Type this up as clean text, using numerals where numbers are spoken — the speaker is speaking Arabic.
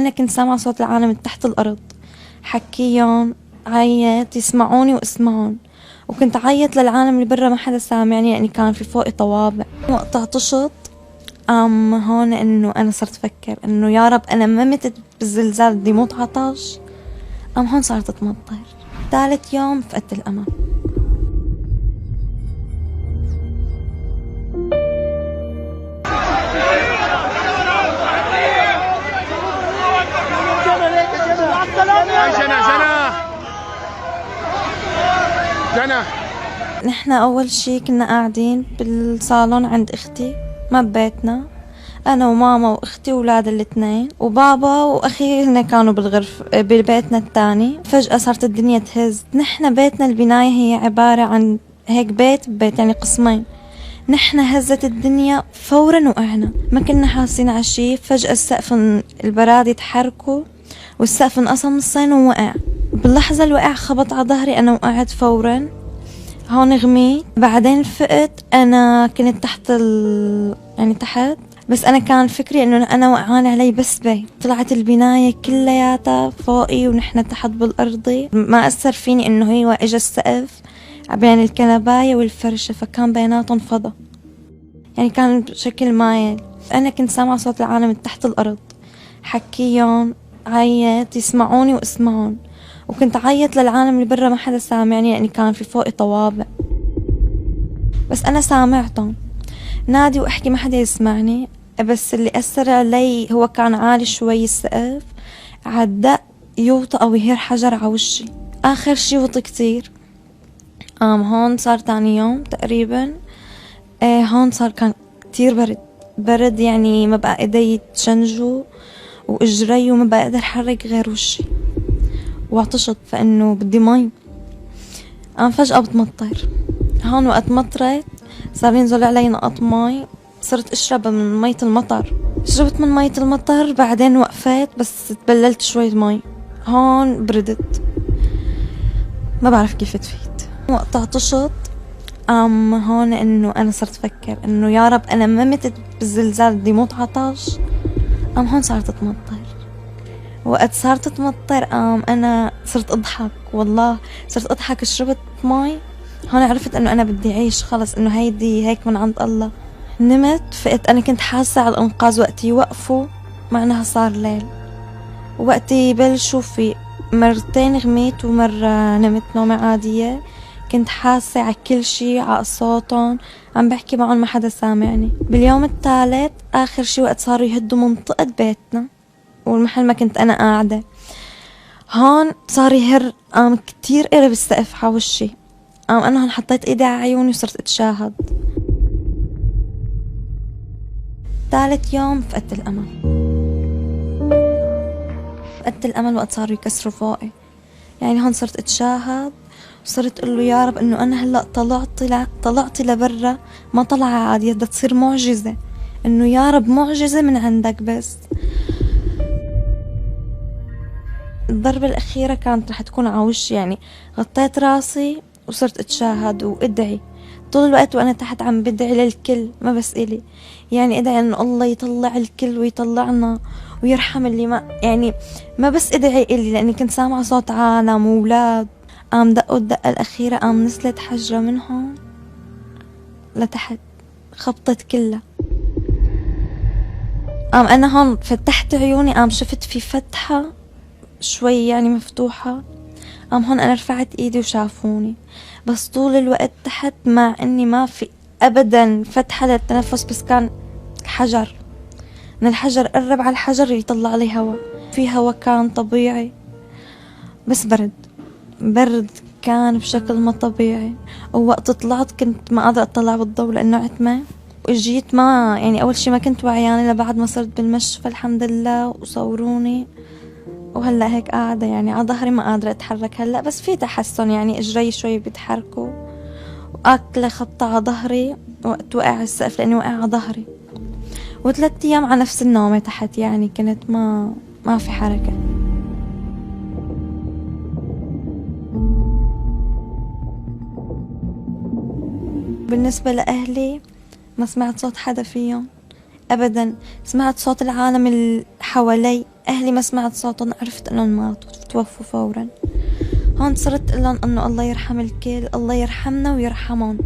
أنا كنت سامعة صوت العالم من تحت الأرض، حكيهم، عيط، يسمعوني واسمعهم. وكنت عيط للعالم اللي برا ما حدا سامعني، يعني كان في فوقي طوابع. وقت عطشت هون انه انا صرت افكر انه يا رب انا ما متت بالزلزال، بدي موت عطش. هون صارت تمطر. ثالث يوم فقدت الامل. جنى نحن اول شي كنا قاعدين بالصالون عند اختي، ما ببيتنا، انا وماما واختي واولاد الاثنين وبابا واخي، هن كانوا بالغرف ببيتنا الثاني. فجأة صارت الدنيا تهز. نحن بيتنا البناية هي عبارة عن هيك بيت يعني قسمين. نحن هزت الدنيا فورا، وقعنا، ما كنا حاسين على شي. فجأة السقف البراد يتحركوا والسقف انقسم نصين ووقع. باللحظة الوقع خبط على ظهري، انا وقعت فورا. هون غميت. بعدين فقت. انا كنت تحت يعني تحت، بس انا كان فكري انه انا وقعان علي بس بيت. طلعت البناية كلياتها فوقي ونحن تحت بالارضي. ما اثر فيني انه هي اجى السقف بين الكنباية والفرشة، فكان بيناتهم فضا، يعني كان بشكل مايل. انا كنت سامعة صوت العالم من تحت الارض، حكيهم، عيط، يسمعوني واسمعهم. وكنت عيط للعالم اللي برا ما حدا سامعني، يعني كان في فوقي طوابع، بس انا سامعتهم. نادي واحكي ما حدا يسمعني. بس اللي اثر علي هو كان عالي شوي السقف، عدق يوطى او يهير حجر على وشي. اخر شي وطي كتير. هون صار تاني يوم تقريبا. هون صار كان كتير برد، يعني ما بقى ايدي يتشنجوا واجري، وما بقى اقدر احرك غير وشي. وعطشت، فانه بدي مي. فجأة بتمطر. هون وقت مطرت صار ينزل علي نقط مي، صرت اشرب من مية المطر. شربت من مية المطر، بعدين وقفت بس تبللت شوية مي. هون بردت، ما بعرف كيف تفيت. وقت عطشت هون انه انا صرت افكر انه يا رب انا ما متت بالزلزال، بدي موت عطش. هون صارت تمطر. وقت صارت تمطر انا صرت اضحك، والله صرت اضحك. شربت مي. هون عرفت انه انا بدي اعيش خلص، انه هيدي هيك من عند الله. نمت، فقت. انا كنت حاسة على الانقاذ وقت يوقفوا معناها صار ليل، وقت يبلشوا في مرتين غميت ومرة نمت نومة عادية. كنت حاسة على كل شي، على صوتهم، عم بحكي معهم ما حدا سامعني. باليوم الثالث آخر شي وقت صاروا يهدوا منطقة بيتنا والمحل ما كنت أنا قاعدة، هون صار يهر كتير قرب السقف على وشي. أنا هون حطيت إيدي على عيوني وصرت أتشاهد. ثالث يوم فقدت الأمل. فقدت الأمل وقت صاروا يكسروا فوقي، يعني هون صرت أتشاهد وصرت أقول له يا رب إنه أنا هلأ طلعت لبرا، ما طلع عادي، بدها تصير معجزة، إنه يا رب معجزة من عندك. بس الضربة الأخيرة كانت رح تكون على وشي، يعني غطيت راسي وصرت أتشاهد وأدعي طول الوقت وأنا تحت، عم بدعي للكل ما بس إلي، يعني أدعي إنه الله يطلع الكل ويطلعنا ويرحم اللي ما بس أدعي إلي، لأني كنت سامعة صوت عالم وولاد. دقوا الدقة الأخيرة، نزلت حجرة منهم لتحت، خبطت كلها. أنا هون فتحت عيوني، شفت في فتحة شوي يعني مفتوحة. هون أنا رفعت إيدي وشافوني، بس طول الوقت تحت، مع إني ما في أبدا فتحة للتنفس، بس كان حجر، من الحجر قرب على الحجر يطلع لي هوا، في هوا كان طبيعي، بس برد كان بشكل ما طبيعي. ووقت طلعت كنت ما قادرة أطلع بالضوء لأنه عتمة. وجيت ما يعني أول شي ما كنت وعيانة لبعد ما صرت بالمشفى الحمد لله، وصوروني. وهلا هيك قاعدة يعني على ظهري، ما قادرة أتحرك هلا، بس في تحسن، يعني إجري شوي بيتحركوا. وأكلة خبطة على ظهري وقت وقع السقف لأني وقع على ظهري. و3 أيام على نفس النومة تحت، يعني كنت ما في حركة. بالنسبة لأهلي ما سمعت صوت حدا فيهم أبدا، سمعت صوت العالم اللي حوالي أهلي ما سمعت صوتهم، عرفت إنهم ماتوا توفوا فورا. هون صرت أقول لهم إنه الله يرحم الكل، الله يرحمنا ويرحمهم.